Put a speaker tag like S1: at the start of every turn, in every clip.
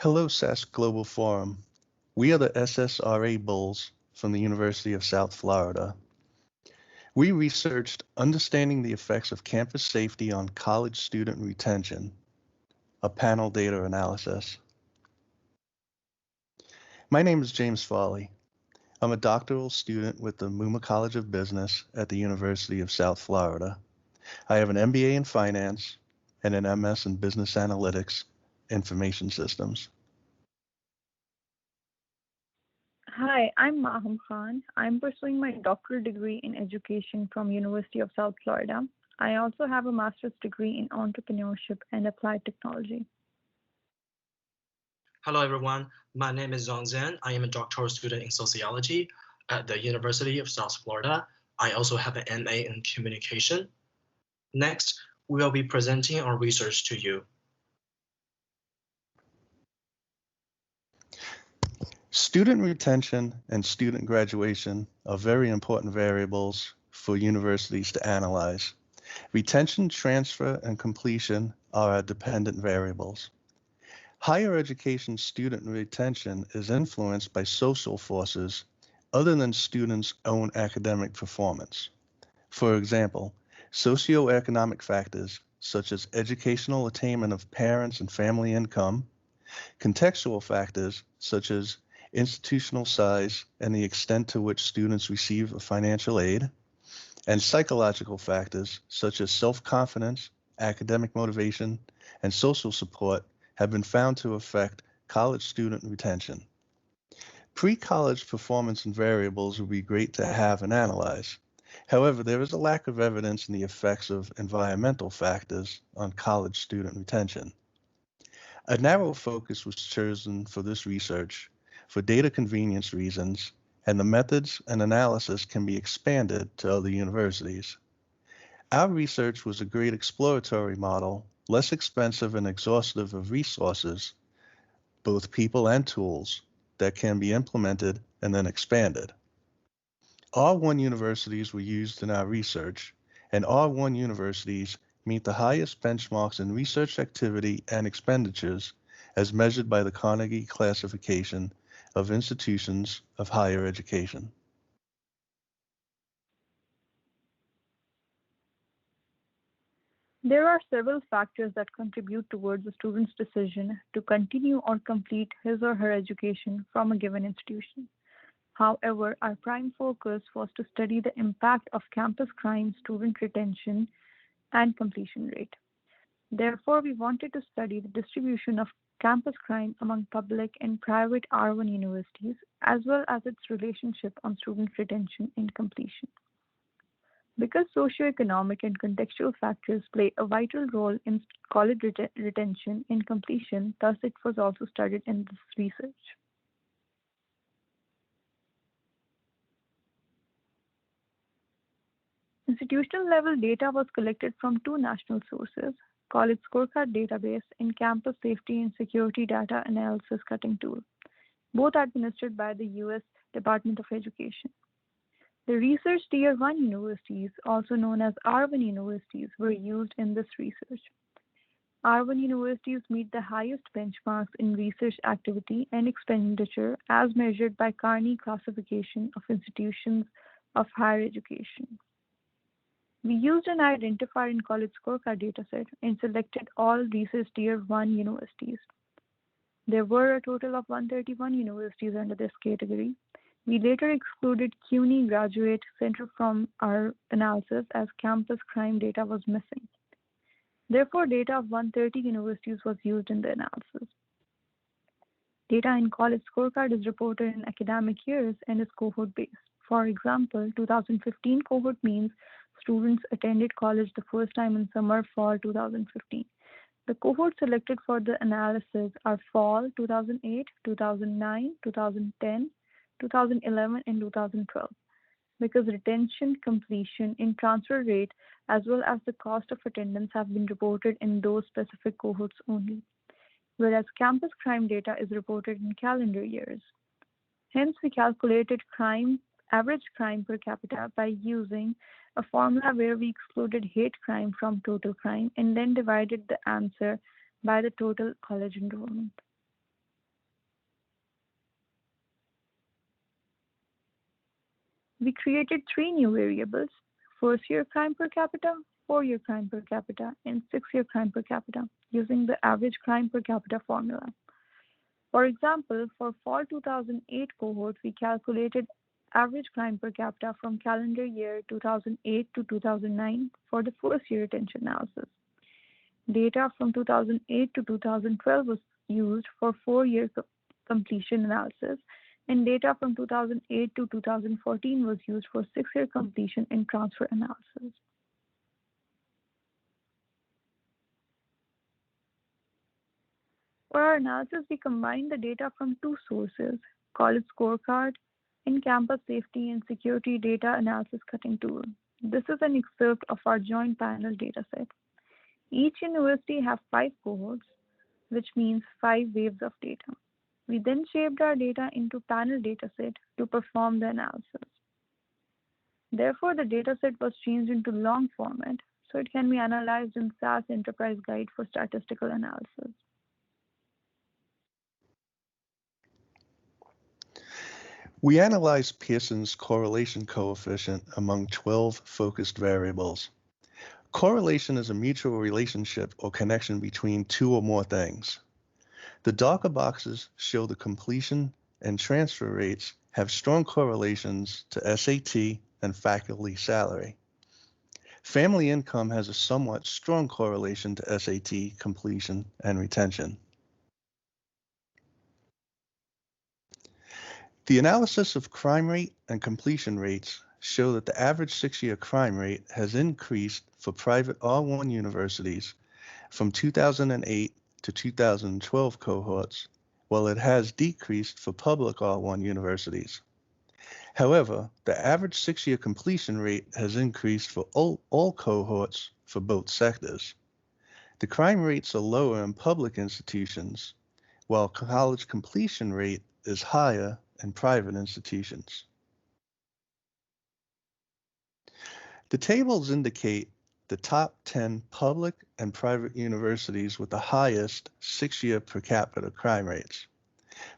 S1: Hello, SAS Global Forum. We are the SSRA Bulls from the University of South Florida. We researched understanding the effects of campus safety on college student retention, a panel data analysis. My name is James Foley. I'm a doctoral student with the Muma College of Business at the University of South Florida. I have an MBA in finance and an MS in business analytics, information systems.
S2: Hi, I'm Maham Khan. I'm pursuing my doctoral degree in education from University of South Florida. I also have a master's degree in entrepreneurship and applied technology.
S3: Hello, everyone. My name is Zhang Zhen. I am a doctoral student in sociology at the University of South Florida. I also have an MA in communication. Next, we will be presenting our research to you.
S1: Student retention and student graduation are very important variables for universities to analyze. Retention, transfer, and completion are our dependent variables. Higher education student retention is influenced by social forces other than students' own academic performance. For example, socioeconomic factors such as educational attainment of parents and family income, contextual factors such as institutional size and the extent to which students receive financial aid, and psychological factors such as self-confidence, academic motivation, and social support have been found to affect college student retention. Pre-college performance and variables would be great to have and analyze. However, there is a lack of evidence in the effects of environmental factors on college student retention. A narrow focus was chosen for this research for data convenience reasons, and the methods and analysis can be expanded to other universities. Our research was a great exploratory model, less expensive and exhaustive of resources, both people and tools, that can be implemented and then expanded. R1 universities were used in our research, and R1 universities meet the highest benchmarks in research activity and expenditures as measured by the Carnegie Classification of Institutions of Higher Education.
S2: There are several factors that contribute towards a student's decision to continue or complete his or her education from a given institution. However, our prime focus was to study the impact of campus crime, student retention, and completion rate. Therefore, we wanted to study the distribution of campus crime among public and private R1 universities, as well as its relationship on student retention and completion. Because socioeconomic and contextual factors play a vital role in college retention and completion, thus it was also studied in this research. Institutional level data was collected from two national sources, College Scorecard Database and Campus Safety and Security Data Analysis Cutting Tool, both administered by the U.S. Department of Education. The research Tier 1 universities, also known as R1 universities, were used in this research. R1 universities meet the highest benchmarks in research activity and expenditure as measured by Carnegie Classification of Institutions of Higher Education. We used an identifier in College Scorecard dataset and selected all research Tier 1 universities. There were a total of 131 universities under this category. We later excluded CUNY Graduate Center from our analysis as campus crime data was missing. Therefore, data of 130 universities was used in the analysis. Data in College Scorecard is reported in academic years and is cohort-based. For example, 2015 cohort means students attended college the first time in summer fall 2015. The cohorts selected for the analysis are fall 2008, 2009, 2010, 2011, and 2012. Because retention, completion, and transfer rate, as well as the cost of attendance have been reported in those specific cohorts only, whereas campus crime data is reported in calendar years. Hence, we calculated average crime per capita by using a formula where we excluded hate crime from total crime and then divided the answer by the total college enrollment. We created 3 new variables: first-year crime per capita, 4-year crime per capita, and 6-year crime per capita using the average crime per capita formula. For example, for fall 2008 cohort, we calculated average crime per capita from calendar year 2008 to 2009 for the first-year retention analysis. Data from 2008 to 2012 was used for 4-year completion analysis, and data from 2008 to 2014 was used for 6-year completion and transfer analysis. For our analysis, we combined the data from 2 sources, College Scorecard and Campus Safety and Security Data Analysis Cutting Tool. This is an excerpt of our joint panel dataset. Each university has 5 cohorts, which means 5 waves of data. We then shaped our data into panel dataset to perform the analysis. Therefore, the dataset was changed into long format, so it can be analyzed in SAS Enterprise Guide for statistical analysis.
S1: We analyzed Pearson's correlation coefficient among 12 focused variables. Correlation is a mutual relationship or connection between 2 or more things. The darker boxes show the completion and transfer rates have strong correlations to SAT and faculty salary. Family income has a somewhat strong correlation to SAT completion and retention. The analysis of crime rate and completion rates show that the average 6-year crime rate has increased for private R1 universities from 2008 to 2012 cohorts, while it has decreased for public R1 universities. However, the average 6-year completion rate has increased for all cohorts for both sectors. The crime rates are lower in public institutions, while college completion rate is higher in private institutions. The tables indicate the top 10 public and private universities with the highest 6-year per capita crime rates.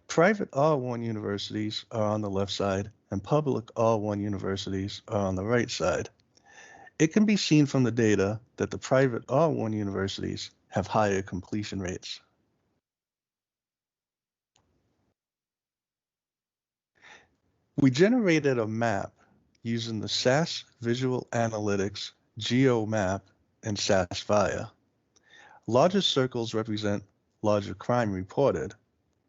S1: Private R1 universities are on the left side and public R1 universities are on the right side. It can be seen from the data that the private R1 universities have higher completion rates. We generated a map using the SAS Visual Analytics GeoMap and SAS Viya. Larger circles represent larger crime reported.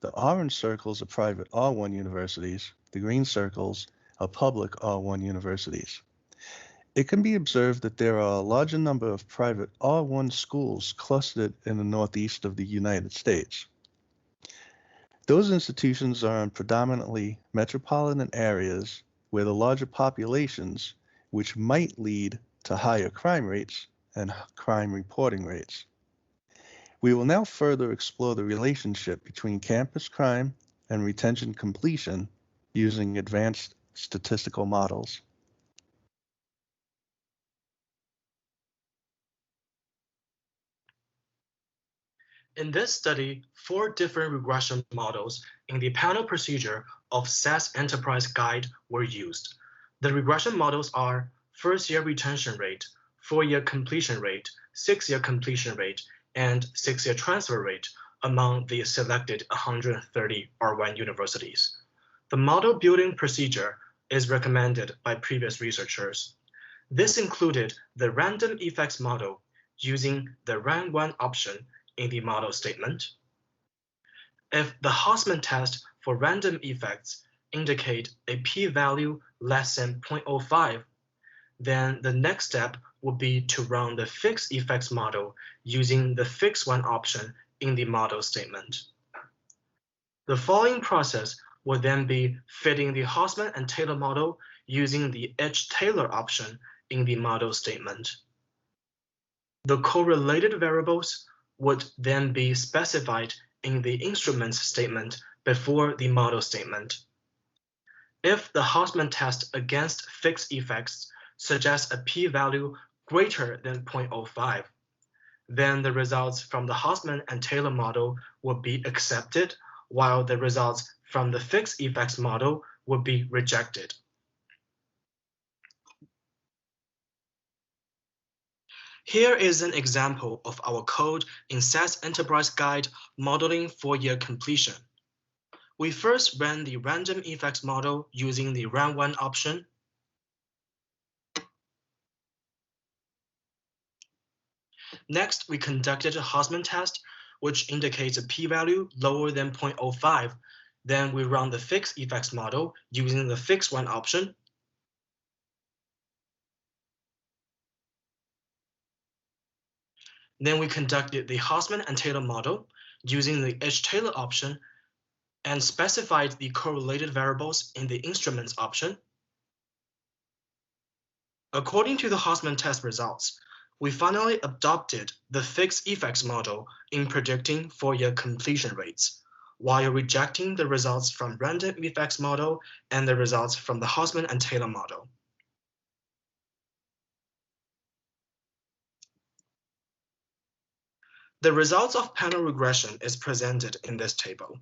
S1: The orange circles are private R1 universities. The green circles are public R1 universities. It can be observed that there are a larger number of private R1 schools clustered in the northeast of the United States. Those institutions are in predominantly metropolitan areas where the larger populations, which might lead to higher crime rates and crime reporting rates. We will now further explore the relationship between campus crime and retention completion using advanced statistical models.
S3: In this study, 4 different regression models in the panel procedure of SAS Enterprise Guide were used. The regression models are first-year retention rate, 4-year completion rate, 6-year completion rate, and 6-year transfer rate among the selected 130 R1 universities. The model building procedure is recommended by previous researchers. This included the random effects model using the RAND1 option in the model statement. If the Hausman test for random effects indicate a p-value less than 0.05, then the next step would be to run the fixed effects model using the fix1 option in the model statement. The following process would then be fitting the Hausman and Taylor model using the Edge-Taylor option in the model statement. The correlated variables would then be specified in the instruments statement before the model statement. If the Hausman test against fixed effects suggests a p-value greater than 0.05, then the results from the Hausman and Taylor model would be accepted, while the results from the fixed effects model would be rejected. Here is an example of our code in SAS Enterprise Guide modeling 4-year completion. We first ran the random effects model using the run 1 option. Next, we conducted a Hausman test, which indicates a p-value lower than 0.05. Then we run the fixed effects model using the fixed 1 option. Then we conducted the Hausman and Taylor model using the H-Taylor option and specified the correlated variables in the instruments option. According to the Hausman test results, we finally adopted the fixed effects model in predicting 4-year completion rates, while rejecting the results from random effects model and the results from the Hausman and Taylor model. The results of panel regression is presented in this table.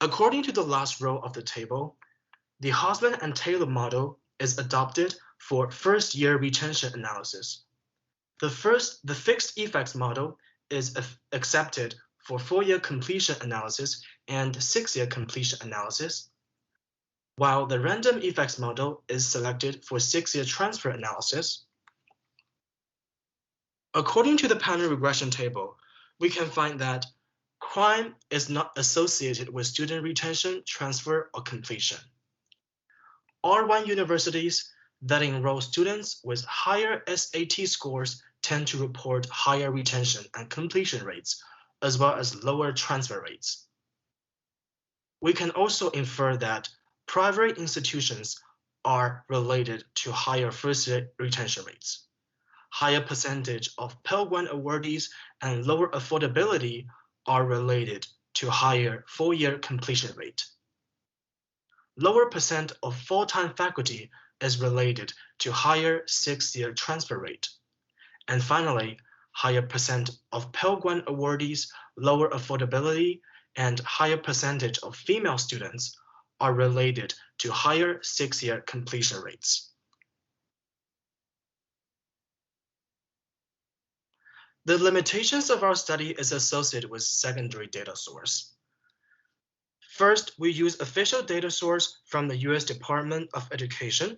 S3: According to the last row of the table, the Hausman and Taylor model is adopted for first-year retention analysis. The fixed effects model is accepted for 4-year completion analysis and 6-year completion analysis, while the random effects model is selected for 6-year transfer analysis. According to the panel regression table, we can find that crime is not associated with student retention, transfer, or completion. R1 universities that enroll students with higher SAT scores tend to report higher retention and completion rates, as well as lower transfer rates. We can also infer that private institutions are related to higher first-year retention rates. Higher percentage of Pell 1 awardees and lower affordability are related to higher 4-year completion rate. Lower percent of full-time faculty is related to higher 6-year transfer rate. And finally, higher percent of Pell 1 awardees, lower affordability, and higher percentage of female students are related to higher 6-year completion rates. The limitations of our study is associated with secondary data source. First, we use official data source from the US Department of Education.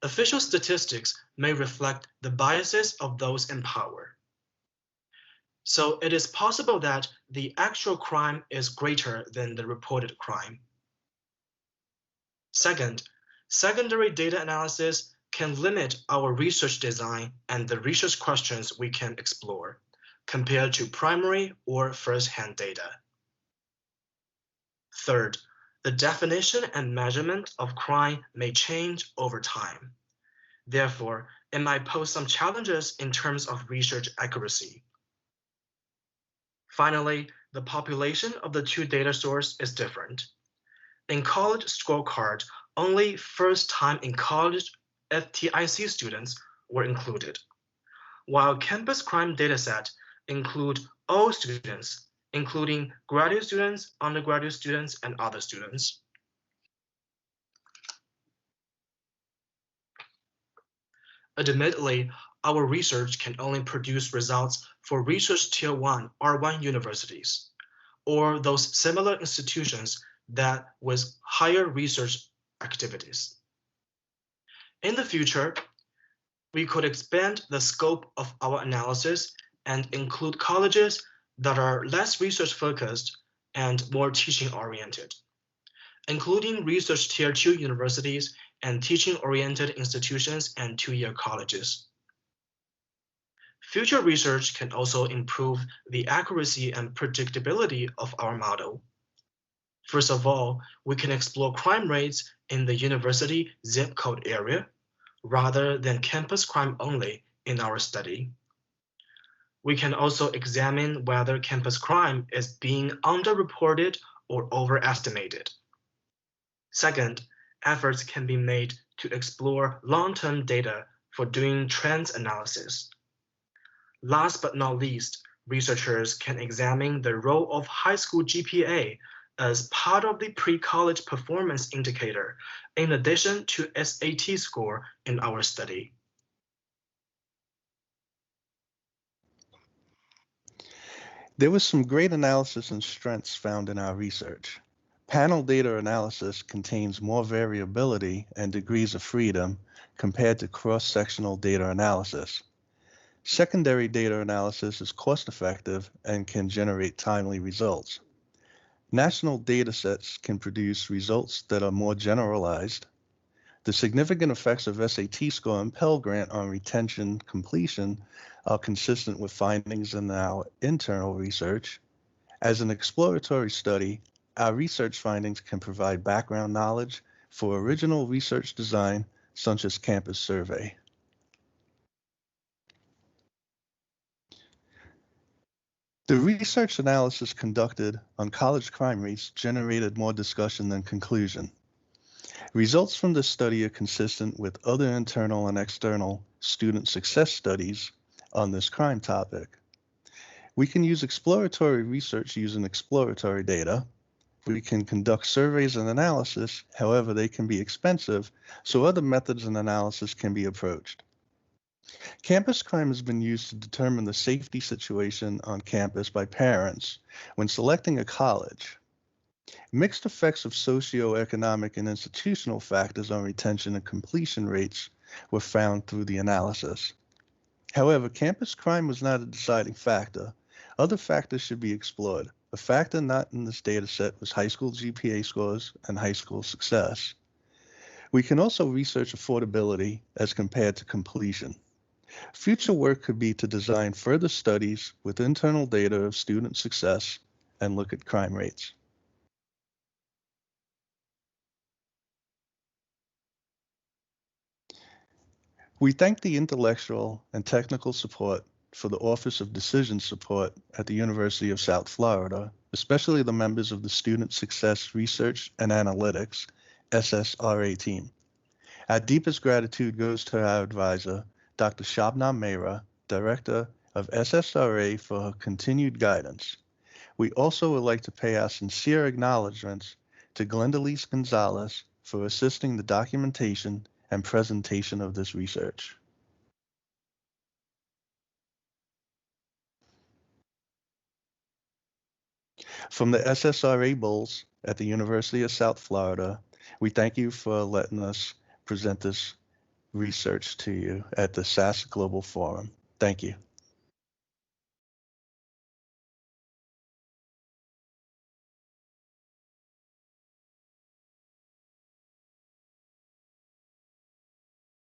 S3: Official statistics may reflect the biases of those in power. So it is possible that the actual crime is greater than the reported crime. Second, secondary data analysis can limit our research design and the research questions we can explore compared to primary or first-hand data. Third, the definition and measurement of crime may change over time. Therefore, it might pose some challenges in terms of research accuracy. Finally, the population of the two data sources is different. In college scorecard, only first-time in college FTIC students were included, while campus crime dataset include all students, including graduate students, undergraduate students, and other students. Admittedly, our research can only produce results for research tier 1 R1 universities, or those similar institutions that with higher research activities. In the future, we could expand the scope of our analysis and include colleges that are less research focused and more teaching oriented, including research tier 2 universities and teaching oriented institutions and 2-year colleges. Future research can also improve the accuracy and predictability of our model. First of all, we can explore crime rates in the university zip code area rather than campus crime only in our study. We can also examine whether campus crime is being underreported or overestimated. Second, efforts can be made to explore long-term data for doing trends analysis. Last but not least, researchers can examine the role of high school GPA as part of the pre-college performance indicator, in addition to SAT score in our study.
S1: There was some great analysis and strengths found in our research. Panel data analysis contains more variability and degrees of freedom compared to cross-sectional data analysis. Secondary data analysis is cost-effective and can generate timely results. National datasets can produce results that are more generalized. The significant effects of SAT score and Pell Grant on retention completion are consistent with findings in our internal research. As an exploratory study, our research findings can provide background knowledge for original research design, such as campus survey. The research analysis conducted on college crime rates generated more discussion than conclusion. Results from this study are consistent with other internal and external student success studies on this crime topic. We can use exploratory research using exploratory data. We can conduct surveys and analysis, however, they can be expensive, so other methods and analysis can be approached. Campus crime has been used to determine the safety situation on campus by parents when selecting a college. Mixed effects of socioeconomic and institutional factors on retention and completion rates were found through the analysis. However, campus crime was not a deciding factor. Other factors should be explored. A factor not in this data set was high school GPA scores and high school success. We can also research affordability as compared to completion. Future work could be to design further studies with internal data of student success and look at crime rates. We thank the intellectual and technical support for the Office of Decision Support at the University of South Florida, especially the members of the Student Success Research and Analytics, SSRA team. Our deepest gratitude goes to our advisor, Dr. Shabnam Mehra, Director of SSRA, for her continued guidance. We also would like to pay our sincere acknowledgments to Glendalise Gonzalez for assisting the documentation and presentation of this research. From the SSRA Bulls at the University of South Florida, we thank you for letting us present this research to you at the SAS Global Forum. Thank you.